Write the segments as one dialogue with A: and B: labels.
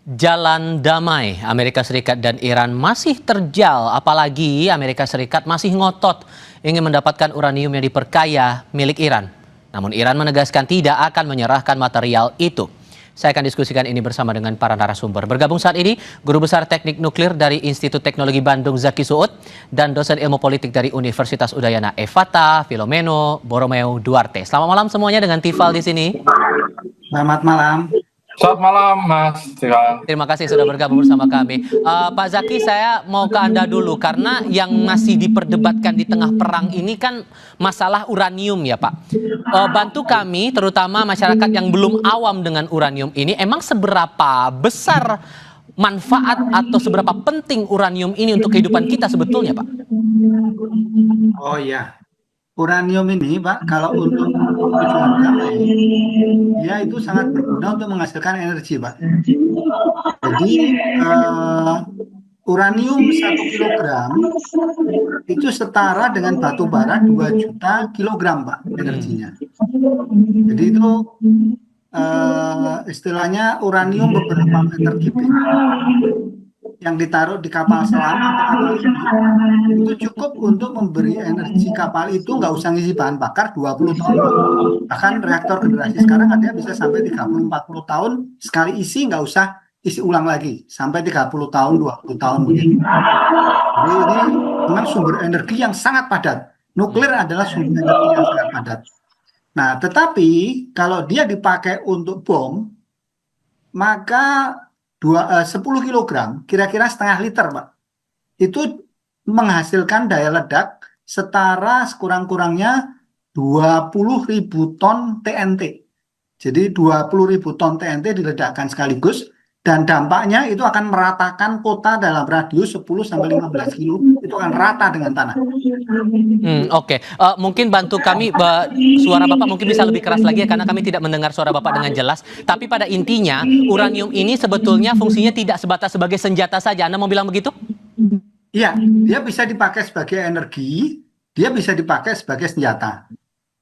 A: Jalan damai Amerika Serikat dan Iran masih terjal, apalagi Amerika Serikat masih ngotot ingin mendapatkan uranium yang diperkaya milik Iran. Namun Iran menegaskan tidak akan menyerahkan material itu. Saya akan diskusikan ini bersama dengan para narasumber. Bergabung saat ini Guru Besar Teknik Nuklir dari Institut Teknologi Bandung Zaki Suud dan dosen ilmu politik dari Universitas Udayana Evata Filomeno Borromeo Duarte. Selamat malam semuanya dengan Tifal di sini.
B: Selamat malam.
C: Selamat malam, Mas.
A: Terima kasih sudah bergabung bersama kami. Pak Zaki, saya mau ke Anda dulu karena yang masih diperdebatkan di tengah perang ini kan masalah uranium ya Pak. Bantu kami, terutama masyarakat yang belum awam dengan uranium ini, emang seberapa besar manfaat atau seberapa penting uranium ini untuk kehidupan kita sebetulnya Pak?
B: Oh iya, uranium ini Pak, kalau untuk tujuan damai, dia itu sangat berguna untuk menghasilkan energi Pak. Jadi uranium 1 kilogram itu setara dengan batu bara 2 juta kilogram Pak energinya. Jadi itu istilahnya uranium beberapa meter kubik yang ditaruh di kapal selam atau kapal ini itu cukup untuk memberi energi kapal itu, nggak usah ngisi bahan bakar 20 tahun. Bahkan reaktor generasi sekarang ada bisa sampai 30-40 tahun sekali isi, nggak usah isi ulang lagi sampai 30 tahun 20 tahun begitu. Jadi ini memang sumber energi yang sangat padat. Nuklir adalah sumber energi yang sangat padat. Nah, tetapi kalau dia dipakai untuk bom, maka 10 kilogram, kira-kira setengah liter, Pak. Itu menghasilkan daya ledak setara sekurang-kurangnya 20.000 ton TNT. Jadi 20.000 ton TNT diledakkan sekaligus, dan dampaknya itu akan meratakan kota dalam radius 10-15 kilo, itu akan rata dengan tanah.
A: Oke. Mungkin bantu kami, suara Bapak mungkin bisa lebih keras lagi ya, karena kami tidak mendengar suara Bapak dengan jelas. Tapi pada intinya, uranium ini sebetulnya fungsinya tidak sebatas sebagai senjata saja. Anda mau bilang begitu?
B: Iya, dia bisa dipakai sebagai energi, dia bisa dipakai sebagai senjata.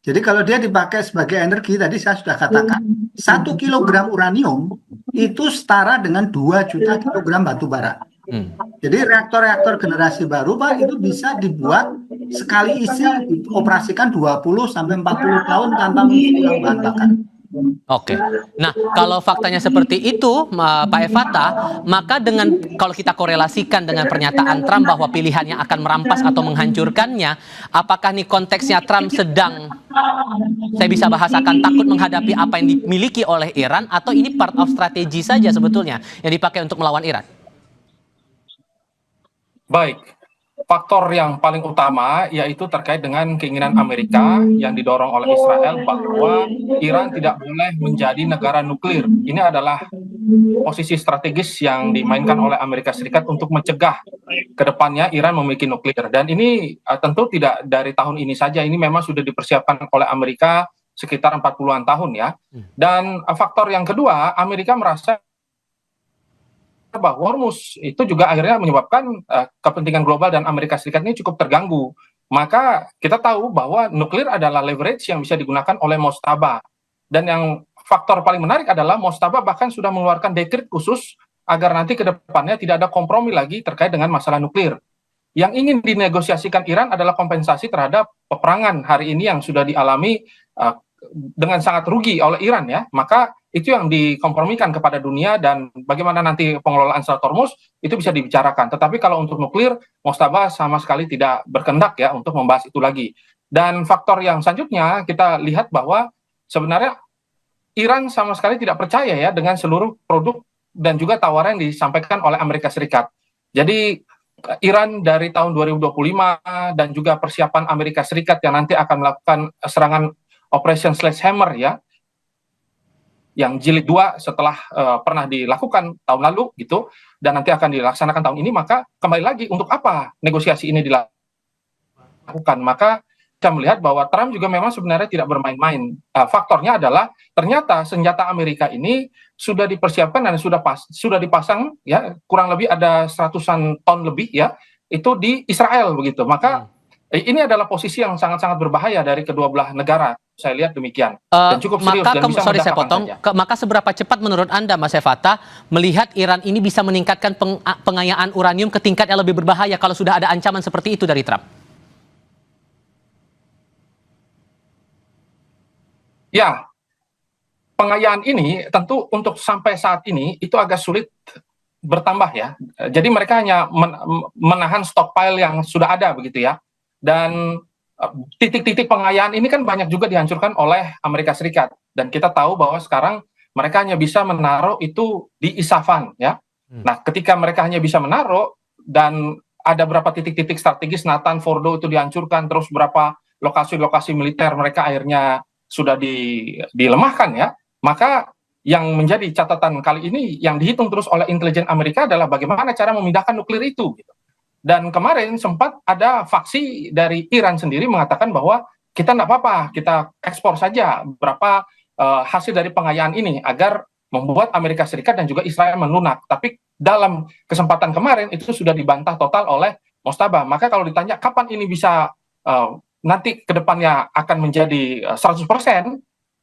B: Jadi kalau dia dipakai sebagai energi, tadi saya sudah katakan, 1 kilogram uranium itu setara dengan 2 juta kilogram batu bara. Jadi reaktor-reaktor generasi baru Pak itu bisa dibuat sekali isi dioperasikan 20-40 tahun tanpa mengisi ulang bahan bakar.
A: Oke. Nah, kalau faktanya seperti itu, Pak Evata, maka kalau kita korelasikan dengan pernyataan Trump bahwa pilihannya akan merampas atau menghancurkannya, apakah nih konteksnya Trump sedang, saya bisa bahasakan, takut menghadapi apa yang dimiliki oleh Iran, atau ini part of strategi saja sebetulnya yang dipakai untuk melawan Iran?
C: Baik, faktor yang paling utama yaitu terkait dengan keinginan Amerika yang didorong oleh Israel bahwa Iran tidak boleh menjadi negara nuklir. Ini adalah posisi strategis yang dimainkan oleh Amerika Serikat untuk mencegah ke depannya Iran memiliki nuklir. Dan ini tentu tidak dari tahun ini saja, ini memang sudah dipersiapkan oleh Amerika sekitar 40-an tahun ya. Dan faktor yang kedua, Amerika merasa bahwa Hormuz itu juga akhirnya menyebabkan kepentingan global dan Amerika Serikat ini cukup terganggu. Maka kita tahu bahwa nuklir adalah leverage yang bisa digunakan oleh Mojtaba. Dan yang faktor paling menarik adalah Mojtaba bahkan sudah mengeluarkan dekret khusus agar nanti ke depannya tidak ada kompromi lagi terkait dengan masalah nuklir. Yang ingin dinegosiasikan Iran adalah kompensasi terhadap peperangan hari ini yang sudah dialami dengan sangat rugi oleh Iran ya. Maka itu yang dikompromikan kepada dunia, dan bagaimana nanti pengelolaan Selat Hormuz itu bisa dibicarakan. Tetapi kalau untuk nuklir, Mojtaba sama sekali tidak berkendak ya untuk membahas itu lagi. Dan faktor yang selanjutnya kita lihat bahwa sebenarnya Iran sama sekali tidak percaya ya dengan seluruh produk dan juga tawaran yang disampaikan oleh Amerika Serikat. Jadi Iran dari tahun 2025 dan juga persiapan Amerika Serikat yang nanti akan melakukan serangan Operation Sledgehammer ya, yang jilid 2 setelah pernah dilakukan tahun lalu gitu, dan nanti akan dilaksanakan tahun ini, maka kembali lagi untuk apa negosiasi ini dilakukan? Maka kita melihat bahwa Trump juga memang sebenarnya tidak bermain-main. Faktornya adalah ternyata senjata Amerika ini sudah dipersiapkan dan sudah dipasang ya, kurang lebih ada 100-an ton lebih ya, itu di Israel begitu. Maka ini adalah posisi yang sangat-sangat berbahaya dari kedua belah negara. saya lihat demikian. Dan cukup serius dan bisa
A: sorry
C: mudah
A: saya
C: kapan
A: potong.
C: saja.
A: Maka seberapa cepat menurut Anda, Mas Evata, melihat Iran ini bisa meningkatkan pengayaan uranium ke tingkat yang lebih berbahaya kalau sudah ada ancaman seperti itu dari Trump?
C: Ya, pengayaan ini tentu untuk sampai saat ini itu agak sulit bertambah ya. Jadi mereka hanya menahan stockpile yang sudah ada begitu ya. Dan titik-titik pengayaan ini kan banyak juga dihancurkan oleh Amerika Serikat. Dan kita tahu bahwa sekarang mereka hanya bisa menaruh itu di Isfahan ya. Nah, ketika mereka hanya bisa menaruh dan ada berapa titik-titik strategis, Natanz, Fordo itu dihancurkan, terus berapa lokasi-lokasi militer mereka akhirnya sudah dilemahkan ya, maka yang menjadi catatan kali ini yang dihitung terus oleh intelijen Amerika adalah bagaimana cara memindahkan nuklir itu. Gitu. Dan kemarin sempat ada faksi dari Iran sendiri mengatakan bahwa kita tidak apa-apa, kita ekspor saja berapa hasil dari pengayaan ini agar membuat Amerika Serikat dan juga Israel melunak. Tapi dalam kesempatan kemarin itu sudah dibantah total oleh Mostabah. Maka kalau ditanya kapan ini bisa nanti ke depannya akan menjadi 100%,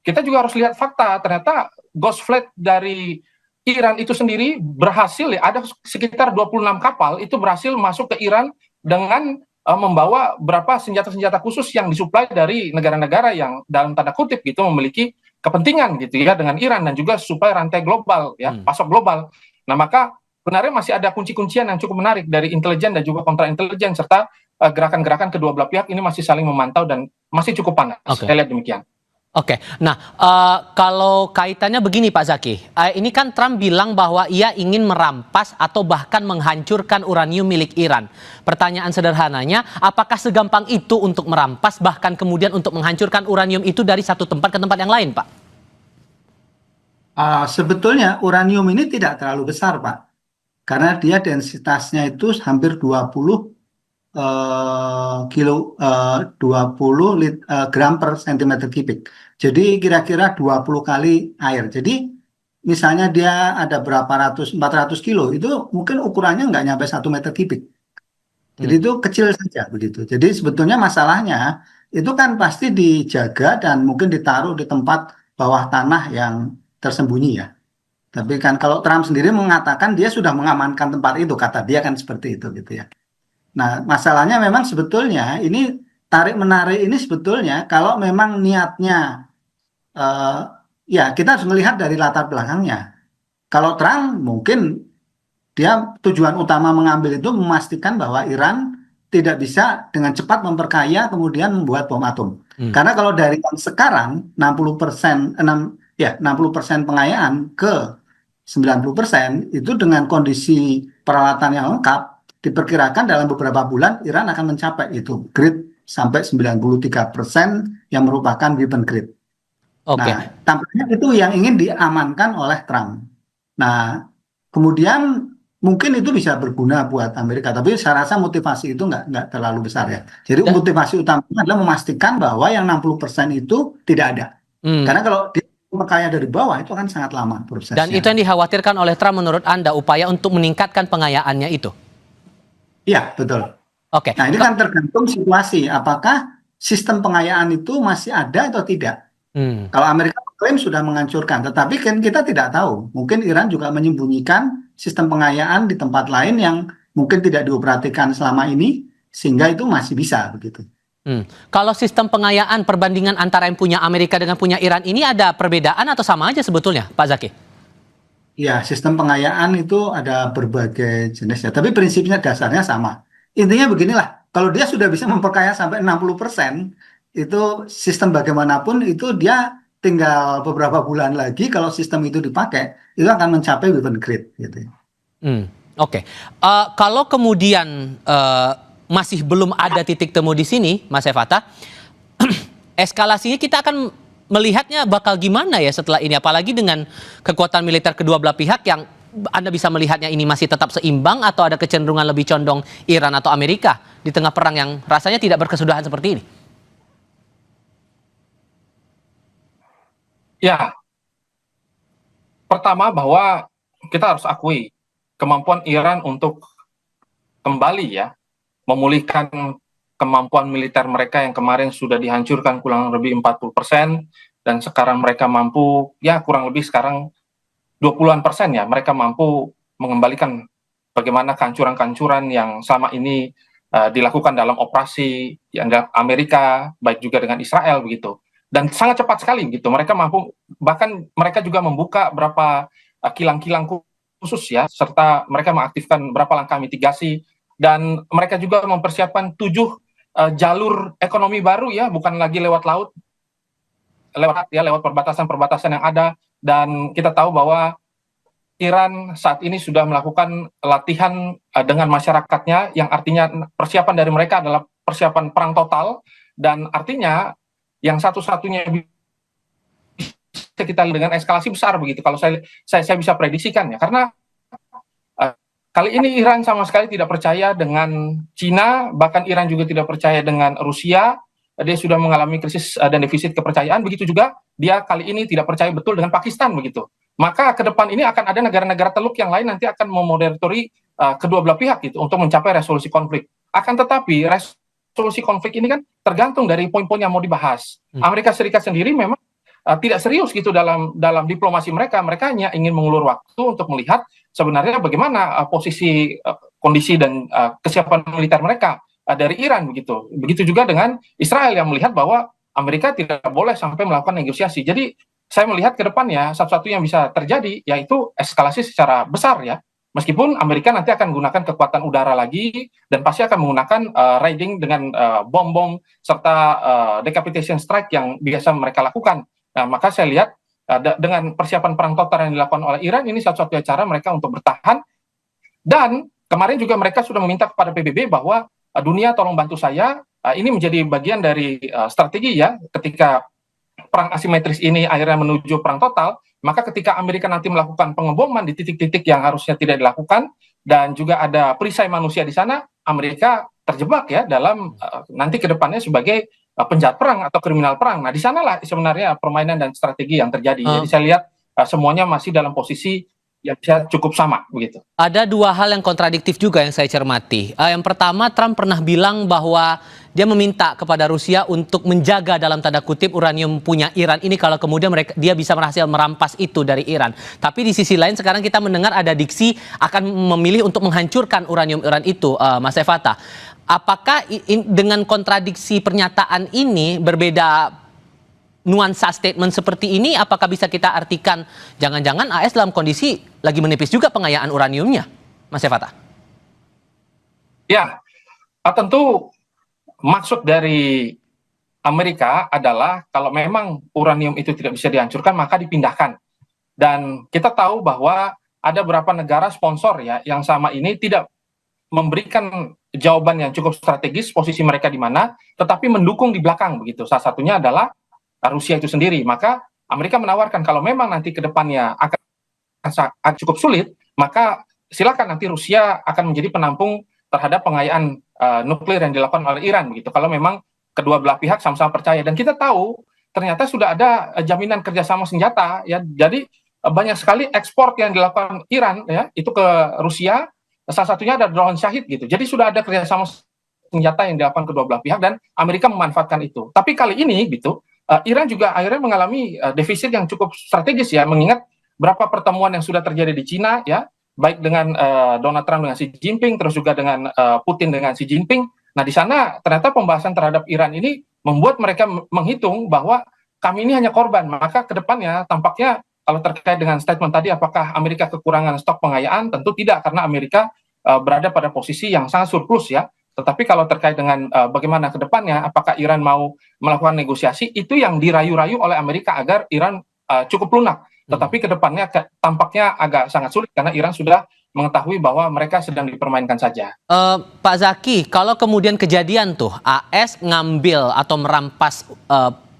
C: kita juga harus lihat fakta. Ternyata Ghost Fleet dari Iran itu sendiri berhasil ya, ada sekitar 26 kapal itu berhasil masuk ke Iran dengan membawa berapa senjata-senjata khusus yang disuplai dari negara-negara yang dalam tanda kutip gitu memiliki kepentingan gitu ya dengan Iran dan juga suplai rantai global ya, pasok global. Nah, maka sebenarnya masih ada kunci-kuncian yang cukup menarik dari intelijen dan juga kontra intelijen serta gerakan-gerakan kedua belah pihak ini masih saling memantau dan masih cukup panas.
A: Okay.
C: Saya lihat demikian.
A: Oke, nah kalau kaitannya begini Pak Zaki, ini kan Trump bilang bahwa ia ingin merampas atau bahkan menghancurkan uranium milik Iran. Pertanyaan sederhananya, apakah segampang itu untuk merampas bahkan kemudian untuk menghancurkan uranium itu dari satu tempat ke tempat yang lain, Pak?
B: Sebetulnya uranium ini tidak terlalu besar, Pak. Karena dia densitasnya itu hampir 20 gram per centimeter kubik. Jadi kira-kira 20 kali air. Jadi misalnya dia ada berapa 400 kilo, itu mungkin ukurannya nggak nyampe 1 meter kubik. Jadi itu kecil saja begitu. Jadi sebetulnya masalahnya itu kan pasti dijaga dan mungkin ditaruh di tempat bawah tanah yang tersembunyi ya. Tapi kan kalau Trump sendiri mengatakan dia sudah mengamankan tempat itu, kata dia kan seperti itu gitu ya. Nah, masalahnya memang sebetulnya ini tarik-menarik ini sebetulnya kalau memang niatnya, ya kita harus melihat dari latar belakangnya. Kalau Trump mungkin dia tujuan utama mengambil itu memastikan bahwa Iran tidak bisa dengan cepat memperkaya kemudian membuat bom atom. Karena kalau dari yang sekarang 60% pengayaan ke 90% itu dengan kondisi peralatan yang lengkap diperkirakan dalam beberapa bulan Iran akan mencapai itu grade sampai 93% yang merupakan weapon grade.
A: Okay.
B: Nah, tampaknya itu yang ingin diamankan oleh Trump. Nah, kemudian mungkin itu bisa berguna buat Amerika, tapi saya rasa motivasi itu nggak terlalu besar ya. Jadi motivasi utamanya adalah memastikan bahwa yang 60% itu tidak ada. Karena kalau dia kaya dari bawah itu akan sangat lama prosesnya.
A: Dan itu yang dikhawatirkan oleh Trump menurut Anda, upaya untuk meningkatkan pengayaannya itu?
B: Iya, betul.
A: Oke.
B: Nah, ini kan tergantung situasi. Apakah sistem pengayaan itu masih ada atau tidak? Kalau Amerika klaim sudah menghancurkan, tetapi kan kita tidak tahu. Mungkin Iran juga menyembunyikan sistem pengayaan di tempat lain yang mungkin tidak dioperasikan selama ini, sehingga itu masih bisa begitu.
A: Kalau sistem pengayaan perbandingan antara yang punya Amerika dengan punya Iran ini ada perbedaan atau sama aja sebetulnya, Pak Zaki?
B: Ya, sistem pengayaan itu ada berbagai jenis ya, tapi prinsipnya dasarnya sama. Intinya beginilah, kalau dia sudah bisa memperkaya sampai 60%, itu sistem bagaimanapun itu dia tinggal beberapa bulan lagi kalau sistem itu dipakai, itu akan mencapai weapon grade gitu.
A: Oke. Kalau kemudian masih belum ada titik temu di sini, Mas Evata, eskalasinya kita akan melihatnya bakal gimana ya setelah ini, apalagi dengan kekuatan militer kedua belah pihak yang Anda bisa melihatnya ini masih tetap seimbang atau ada kecenderungan lebih condong Iran atau Amerika di tengah perang yang rasanya tidak berkesudahan seperti ini?
C: Ya, pertama bahwa kita harus akui kemampuan Iran untuk kembali ya memulihkan kemampuan militer mereka yang kemarin sudah dihancurkan kurang lebih 40%, dan sekarang mereka mampu, ya kurang lebih sekarang 20-an% ya, mereka mampu mengembalikan bagaimana kehancuran-kehancuran yang selama ini dilakukan dalam operasi yang Amerika, baik juga dengan Israel begitu. Dan sangat cepat sekali gitu, mereka mampu, bahkan mereka juga membuka beberapa kilang-kilang khusus ya, serta mereka mengaktifkan beberapa langkah mitigasi, dan mereka juga mempersiapkan 7 jalur ekonomi baru ya, bukan lagi lewat laut, lewat perbatasan-perbatasan yang ada. Dan kita tahu bahwa Iran saat ini sudah melakukan latihan dengan masyarakatnya, yang artinya persiapan dari mereka adalah persiapan perang total, dan artinya yang satu-satunya bisa kita lihat dengan eskalasi besar begitu kalau saya bisa prediksikan ya, karena kali ini Iran sama sekali tidak percaya dengan Cina, bahkan Iran juga tidak percaya dengan Rusia. Dia sudah mengalami krisis dan defisit kepercayaan, begitu juga dia kali ini tidak percaya betul dengan Pakistan begitu. Maka ke depan ini akan ada negara-negara teluk yang lain nanti akan memoderatori kedua belah pihak gitu untuk mencapai resolusi konflik. Akan tetapi resolusi konflik ini kan tergantung dari poin-poin yang mau dibahas. Amerika Serikat sendiri memang tidak serius gitu dalam diplomasi mereka. Mereka hanya ingin mengulur waktu untuk melihat sebenarnya bagaimana posisi, kondisi dan kesiapan militer mereka dari Iran begitu. Begitu juga dengan Israel yang melihat bahwa Amerika tidak boleh sampai melakukan negosiasi. Jadi saya melihat ke depannya satu-satu yang bisa terjadi yaitu eskalasi secara besar ya. Meskipun Amerika nanti akan menggunakan kekuatan udara lagi dan pasti akan menggunakan raiding dengan bom-bom serta decapitation strike yang biasa mereka lakukan. Nah, maka saya lihat dengan persiapan perang total yang dilakukan oleh Iran, ini satu-satunya cara mereka untuk bertahan. Dan kemarin juga mereka sudah meminta kepada PBB bahwa dunia tolong bantu saya, ini menjadi bagian dari strategi ya, ketika perang asimetris ini akhirnya menuju perang total, maka ketika Amerika nanti melakukan pengeboman di titik-titik yang harusnya tidak dilakukan, dan juga ada perisai manusia di sana, Amerika terjebak ya dalam nanti ke depannya sebagai penjahat perang atau kriminal perang. Nah, di sanalah sebenarnya permainan dan strategi yang terjadi. Jadi saya lihat semuanya masih dalam posisi yang bisa cukup sama begitu.
A: Ada dua hal yang kontradiktif juga yang saya cermati. Yang pertama, Trump pernah bilang bahwa dia meminta kepada Rusia untuk menjaga dalam tanda kutip uranium punya Iran ini kalau kemudian dia bisa berhasil merampas itu dari Iran. Tapi di sisi lain sekarang kita mendengar ada diksi akan memilih untuk menghancurkan uranium Iran itu, Mas Evata. Apakah dengan kontradiksi pernyataan ini berbeda nuansa statement seperti ini, apakah bisa kita artikan jangan-jangan AS dalam kondisi lagi menipis juga pengayaan uraniumnya, Mas Evata?
C: Ya, tentu maksud dari Amerika adalah kalau memang uranium itu tidak bisa dihancurkan, maka dipindahkan. Dan kita tahu bahwa ada beberapa negara sponsor ya yang sama ini tidak memberikan jawaban yang cukup strategis posisi mereka di mana, tetapi mendukung di belakang begitu. Salah satunya adalah Rusia itu sendiri. Maka Amerika menawarkan kalau memang nanti ke depannya akan cukup sulit, maka silakan nanti Rusia akan menjadi penampung terhadap pengayaan nuklir yang dilakukan oleh Iran begitu. Kalau memang kedua belah pihak sama-sama percaya, dan kita tahu ternyata sudah ada jaminan kerjasama senjata ya. Jadi banyak sekali ekspor yang dilakukan Iran ya itu ke Rusia. Salah satunya ada drone Shahid gitu. Jadi sudah ada kerjasama senjata yang dilakukan kedua belah pihak dan Amerika memanfaatkan itu. Tapi kali ini gitu Iran juga akhirnya mengalami defisit yang cukup strategis ya, mengingat berapa pertemuan yang sudah terjadi di Cina ya, baik dengan Donald Trump dengan Xi Jinping, terus juga dengan Putin dengan Xi Jinping. Nah, di sana ternyata pembahasan terhadap Iran ini membuat mereka menghitung bahwa kami ini hanya korban. Maka ke depannya tampaknya kalau terkait dengan statement tadi, apakah Amerika kekurangan stok pengayaan? Tentu tidak, karena Amerika berada pada posisi yang sangat surplus ya. Tetapi kalau terkait dengan bagaimana ke depannya, apakah Iran mau melakukan negosiasi, itu yang dirayu-rayu oleh Amerika agar Iran cukup lunak. Tetapi ke depannya tampaknya agak sangat sulit karena Iran sudah mengetahui bahwa mereka sedang dipermainkan saja.
A: Pak Zaki, kalau kemudian kejadian tuh AS ngambil atau merampas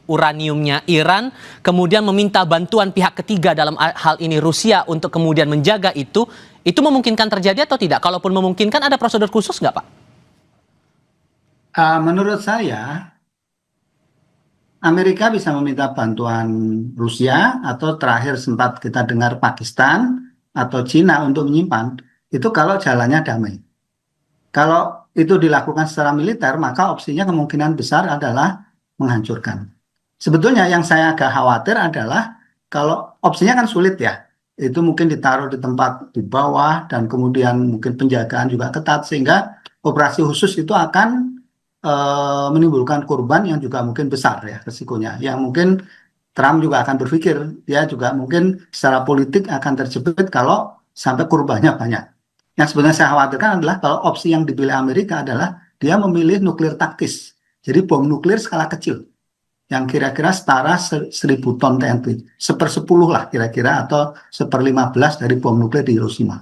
A: uraniumnya Iran, kemudian meminta bantuan pihak ketiga dalam hal ini Rusia untuk kemudian menjaga itu memungkinkan terjadi atau tidak? Kalaupun memungkinkan, ada prosedur khusus nggak, Pak?
B: Menurut saya, Amerika bisa meminta bantuan Rusia atau terakhir sempat kita dengar Pakistan atau Cina untuk menyimpan, itu kalau jalannya damai. Kalau itu dilakukan secara militer, maka opsinya kemungkinan besar adalah menghancurkan. Sebetulnya yang saya agak khawatir adalah kalau opsinya kan sulit ya, itu mungkin ditaruh di tempat di bawah dan kemudian mungkin penjagaan juga ketat sehingga operasi khusus itu akan menimbulkan korban yang juga mungkin besar ya resikonya. Yang mungkin Trump juga akan berpikir, dia juga mungkin secara politik akan terjepit kalau sampai korbannya banyak. Yang sebenarnya saya khawatirkan adalah kalau opsi yang dipilih Amerika adalah dia memilih nuklir taktis. Jadi bom nuklir skala kecil yang kira-kira setara 1.000 ton TNT, 1/10 lah kira-kira atau 1/15 dari bom nuklir di Hiroshima.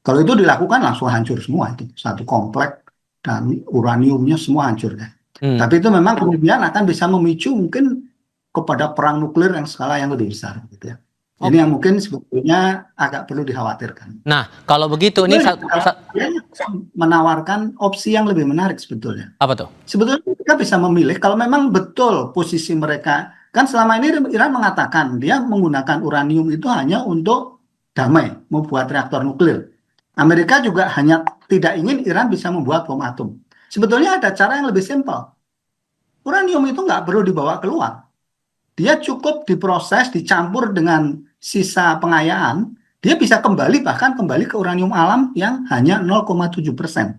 B: Kalau itu dilakukan langsung hancur semua itu, satu komplek dan uraniumnya semua hancur ya. Tapi itu memang kemudian akan bisa memicu mungkin kepada perang nuklir yang skala yang lebih besar gitu ya. Ini yang mungkin sebetulnya agak perlu dikhawatirkan.
A: Nah, kalau begitu ini
B: menawarkan opsi yang lebih menarik sebetulnya.
A: apa tuh?
B: Sebetulnya mereka bisa memilih kalau memang betul posisi mereka, kan selama ini Iran mengatakan dia menggunakan uranium itu hanya untuk damai, membuat reaktor nuklir. Amerika juga hanya tidak ingin Iran bisa membuat bom atom. Sebetulnya ada cara yang lebih simpel. Uranium itu nggak perlu dibawa keluar. Dia cukup diproses, dicampur dengan sisa pengayaan, dia bisa bahkan kembali ke uranium alam yang hanya 0,7%.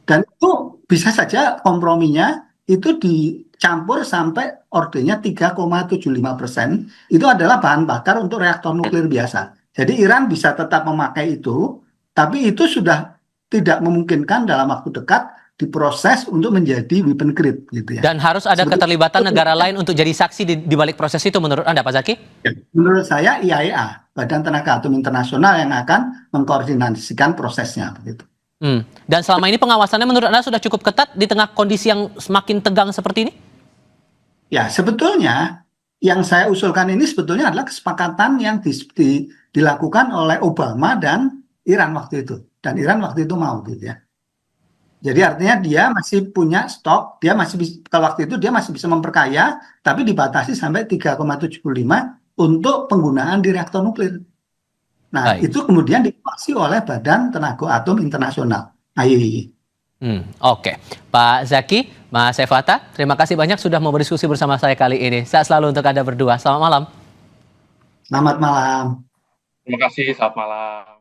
B: Dan itu bisa saja komprominya itu dicampur sampai ordernya 3,75%. Itu adalah bahan bakar untuk reaktor nuklir biasa. Jadi Iran bisa tetap memakai itu, tapi itu sudah tidak memungkinkan dalam waktu dekat diproses untuk menjadi weapon grade gitu ya.
A: Dan harus ada keterlibatan negara lain untuk jadi saksi di balik proses itu menurut Anda, Pak Zaki?
B: Menurut saya IAEA, Badan Tenaga Atom Internasional, yang akan mengkoordinasikan prosesnya begitu.
A: Dan selama ini pengawasannya menurut Anda sudah cukup ketat di tengah kondisi yang semakin tegang seperti ini?
B: Ya, sebetulnya yang saya usulkan ini sebetulnya adalah kesepakatan yang dilakukan oleh Obama dan Iran waktu itu. Dan Iran waktu itu mau gitu ya. Jadi artinya dia masih punya stok, dia masih kalau waktu itu dia masih bisa memperkaya, tapi dibatasi sampai 3,75 untuk penggunaan di reaktor nuklir. Nah, itu kemudian diawasi oleh Badan Tenaga Atom Internasional, IAEA.
A: Oke, Pak Zaki, Mas Efata, terima kasih banyak sudah mau berdiskusi bersama saya kali ini. Sehat selalu untuk Anda berdua. Selamat malam.
B: Selamat malam.
C: Terima kasih, selamat malam.